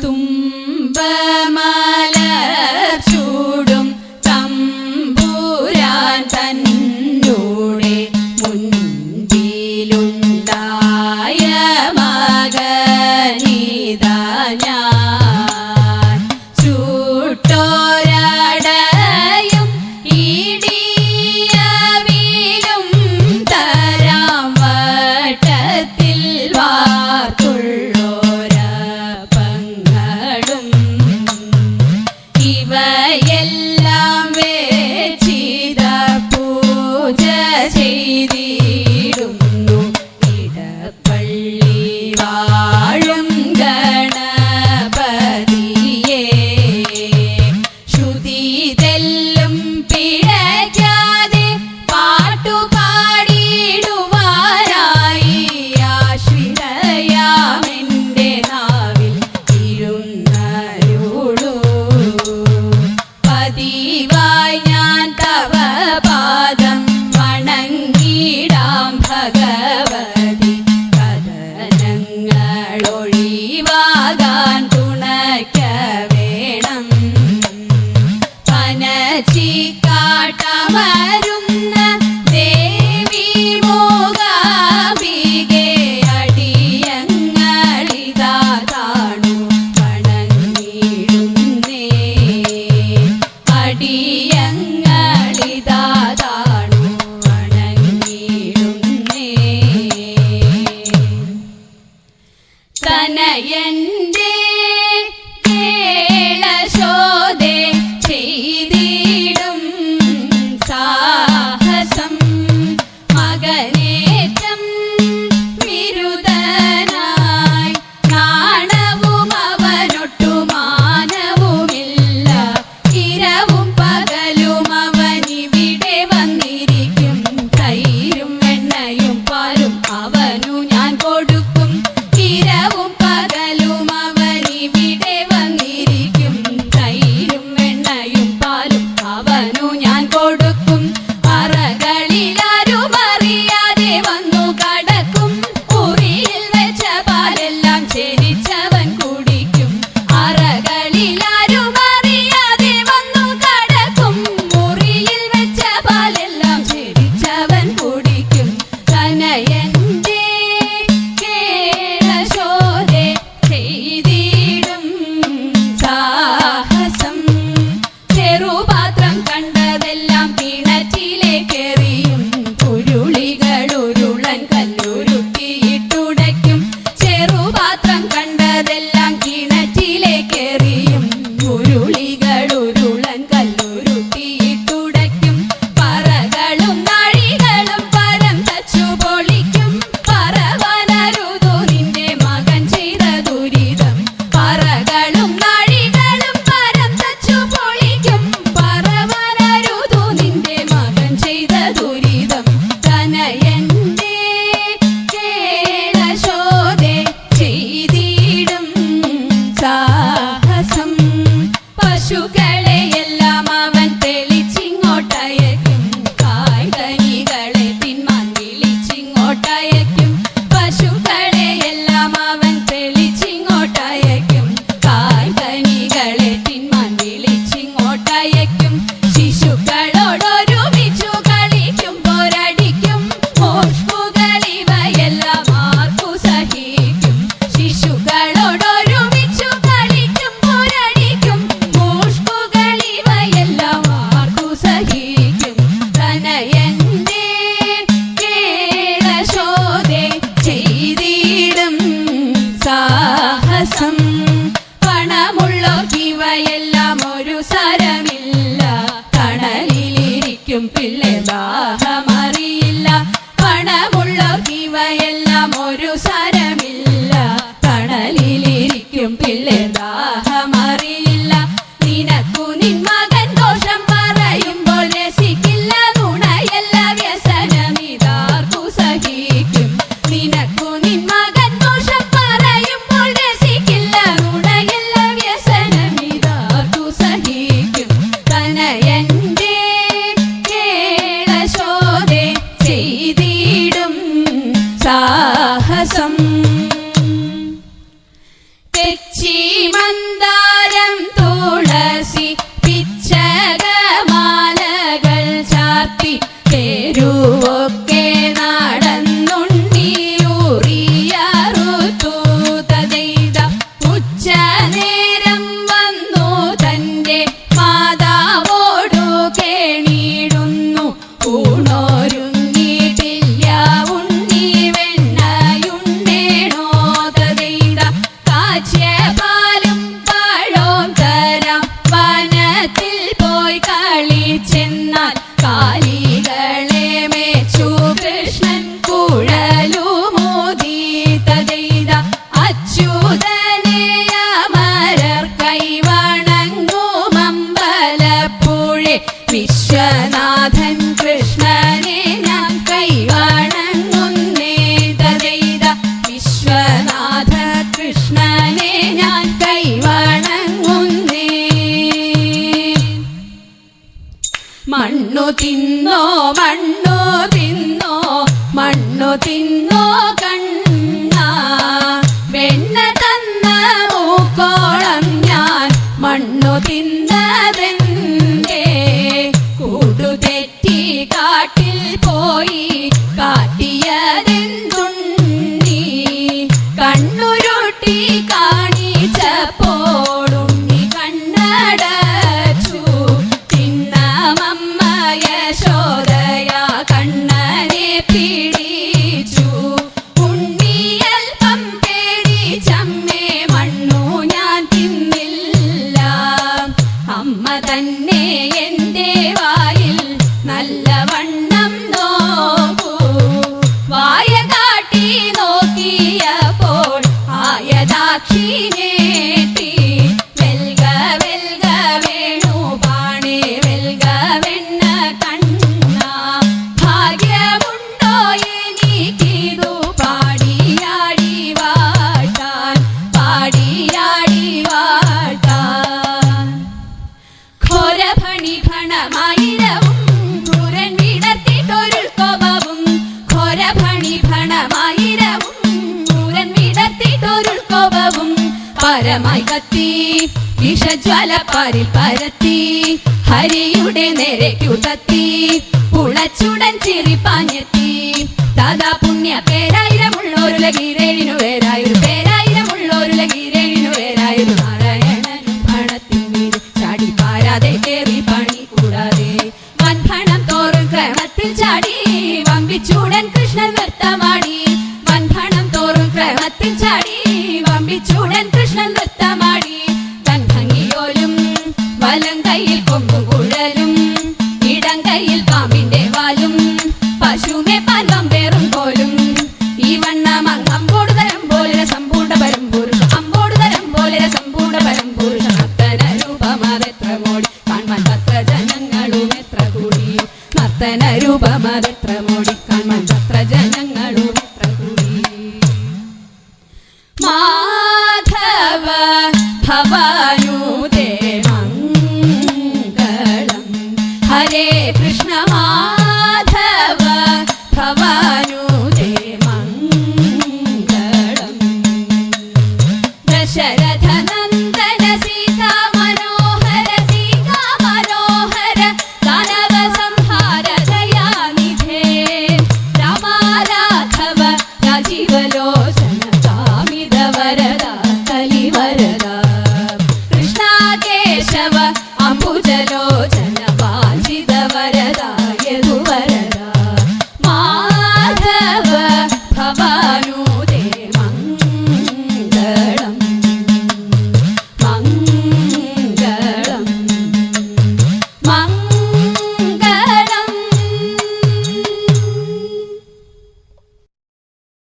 തുമ്പമലർ ചൂടും തമ്പുരാൻ തന്നൂടെ മുൻപിലുണ്ടായ മകനിതാ ഞാൻ ചൂട്ടോരടയും ഇടിയവിലും തരാം വട്ടത്തിൽ വാർത്തുള്ളോരപ്പങ്ങളും ഇവയെല്ലാം വേച്ചിത പൂജ ചെയ്തിടുന്നു ഇടപ്പള്ളി വാഴും ഗണപതിയേ. ശ്രുതി തെല്ലും പിഴയ്ക്കാതെ പാട്ടുപാടിയിടുവാനായി ആശ്രിതയാമെന്റെ നാവിൽ ഇരുന്നരുളൂ. പതിവായി ഞാൻ തവ പാദം വണങ്ങിടാം ഭഗവതി. കഥനങ്ങളൊഴിവാകാൻ തുണയ്ക്ക വേണം. പനച്ചിക്കാട്ടമരുന്ന ദേവി മൂകാംബികേ അടിയങ്ങളിതാ കാണു വണങ്ങിടുന്നേ. അടിയങ്ങളിതാ കാണു വണങ്ങിടുന്നേ. തനയന്റെ കേളശോധേ ചെയ്തിടും സാഹസം മകനേറ്റം വിരുദ്ധനായി നാണവും അവനൊട്ടു മാനവുമില്ല. ഇരവും പകലും അവനിവിടെ വന്നിരിക്കും. തൈരും എണ്ണയും പാലും അവനു ഞാൻ കൊടുക്കും. ഇരവും പകലും അവനിവിടെ വന്നിരിക്കും. തൈരും എണ്ണയും പാലും അവനു ഞാൻ കൊടുക്കും. അറകളിലാരും അറിയാതെ വന്നു കടക്കും. മുറിയിൽ വെച്ച പാലെല്ലാം ചെരിച്ചവൻ കുടിക്കും. അറകളിലാരും അറിയാതെ വന്നു കടക്കും. മുറിയിൽ വെച്ച പാലെല്ലാം ചെരിച്ചവൻ കുടിക്കും. തനയന്റെ കേളശോധേ ചെയ്തിടും സാഹസം. ചെറുപാത്രം കണ്ടതെല്ലാം കിണറ്റിലേക്കെറിയും. ഉരുളികളുരുളൻ കല്ലുരുട്ടിയിട്ടുടയ്ക്കും. ചെറുപാത്രം കണ്ടതെല്ലാം കിണറ്റിലേക്കെറിയും. ഉരുളികളുരുളൻ കല്ലുരുട്ടിയിട്ടുടയ്ക്കും. പറകളും നാഴികളും പരം തച്ചു പൊളിക്കും. പറവനരുതു നിന്റെ മകൻ ചെയ്ത ദുരിതം. പറകളും നാഴികളും പരം തച്ചു പൊളിക്കും. പറവനരുതു നിന്റെ മകൻ ചെയ്ത ദുരിതം. തനയന്റെ കേളശോധേ ചെയ്തിടും സാഹസം. പശുക്കളെയെല്ലാം അവൻ തെളിച്ചിങ്ങോട്ടയക്കും. കായ്കനികളെ തിന്മാൻ വിളിച്ചിങ്ങോട്ടയക്കും. പശുക്കളെയെല്ലാം അവൻ തെളിച്ചിങ്ങോട്ടയക്കും. കായ്കനികളെ തിന്മാൻ വിളിച്ചിങ്ങോട്ടയക്കും. ശിശുക്കളോടൊരുമിച്ചു കളിക്കും പോരടിക്കും. മോഷ്കുകളിവയെല്ലാം ആർക്കു സഹിക്കും. ശിശുക്കളോടൊരുമിച്ചു കളിക്കും പോരടിക്കും. മോഷ്കുകളിവയെല്ലാം ആർക്കു സഹിക്കും. തനയന്റെ കേളശോധേ ചെയ്തിടും സാഹസം. പണമുള്ളോർക്കിവയെല്ലാം ഒരു സരമില്ല. കടലിലിരിക്കും പിള്ളെ ദാഹമറിയില്ല. പണമുള്ളോർക്കിവയെല്ലാം ഒരു സരമില്ല. കടലിലിരിക്കും പിള്ളെ ദാഹമറിയില്ല. നിനക്കു നിൻ മകൻ ദോഷം പറയുമ്പോൾ രസിക്കില്ല. നുണയല്ല വ്യസനമിതാർക്കു സഹിക്കും. നിനക്കു നിൻ മകൻ ദോഷം പറയുമ്പോൾ രസിക്കില്ല. നുണയല്ല വ്യസനമിതാർക്കു സഹിക്കും. തനയന്റെ കേളശോധേ ചെയ്തിടും സാഹസം. തിന്നോ മണ്ണു തിന്നോ മണ്ണു തിന്നോ കണ്ണ വെണ്ണ തന്ന മൂക്കോളം ഞാൻ മണ്ണു തിന്നതെന്തേ കൂടുതെറ്റി കാട്ടിൽ പോയി കാട്ടിയതെന്തുണ്ണി കണ്ണുരുട്ടി കാണിച്ചപ്പോഴുണ്ണി കണ്ണടച്ചു തിന്നമമ്മ യശോദയ കണ്ണനെ പിടിച്ചു ഉണ്ണിയൽപ്പം പേടിച്ചമ്മേ മണ്ണു ഞാൻ തിന്നില്ല അമ്മ തന്നെ എൻ്റെ വായിൽ നല്ലവണ്ണം നോക്കൂ വായ കാട്ടി നോക്കിയപ്പോൾ ആയതാക്ഷിനേട്ടി വെൽഗ വെൽഗ വേണു പാണേ വെൽഗ വെണ്ണ കണ്ണ ഭാഗ്യമുണ്ടോ എനിക്കിതു പാടിയാടി വാഴ്ത്താൻ പാടിയാടി വാഴ്ത്താൻ ഘോരഭണി ഭണമായിരവും ക്രൂരൻ വിടർത്തിട്ടൊരുൾ കോപവും ഘോരഭണി ഭണമായിരവും ക്രൂരൻ വിടർത്തിട്ടൊരുൾ കോപവും പരമായി കത്തി വിഷജ്വാല പാരിൽ പരത്തി ഹരിയുടെ നേരേക്കു കത്തി പുളച്ചുടൻ ചിരിപ്പാഞ്ഞെത്തി ദാദാ പുണ്യ പേരായിരമുള്ളൊരു ലഗീരേഴിനു വേരായൊരു പേരായിരമുള്ളൊരു ലഗീരേഴിനു വേരായൊരു നാരായണനും ഭണത്തിൻ മീത് ചാടി പാരാതെ കേറി പണി കൂടാതെ വൻഭണം തോറും ക്രമത്തിൽ ചാടി വമ്പിച്ചൂടൻ കൃഷ്ണൻ നൃത്തമാടി വൻഭണം തോറും ക്രമത്തിൽ ചാടി വമ്പിച്ചൂടൻ കൃഷ്ണൻ നൃത്തമാടി തൻ ഭംഗിയോലും വലം കയ്യിൽ കൊമ്പും കുഴലും ഇടം കയ്യിൽ പാമ്പിന്റെ വാലും പശുമെ പാൽവം പേറും പോലും ഈ വണ്ണം അമ്പോട് തരം പോലെ സമ്പൂർണ്ണ പരമ്പുരുഷ അമ്പോട് തരം പോലെ സമ്പൂർണ്ണ പരമ്പുരുഷ നർത്തന രൂപമതെത്ര മോടി കാൺമാൻ തത്ര ജനങ്ങളും എത്ര കൂടി നർത്തന രൂപമതെത്ര മോടി കാൺമാൻ തത്ര ജനങ്ങളും എത്ര കൂടി മാധവ ഭവാനുദേ മംഗളം ഹരേ കൃഷ്ണ മാധവ ഭവാനുദേ മംഗളം ദശരഥ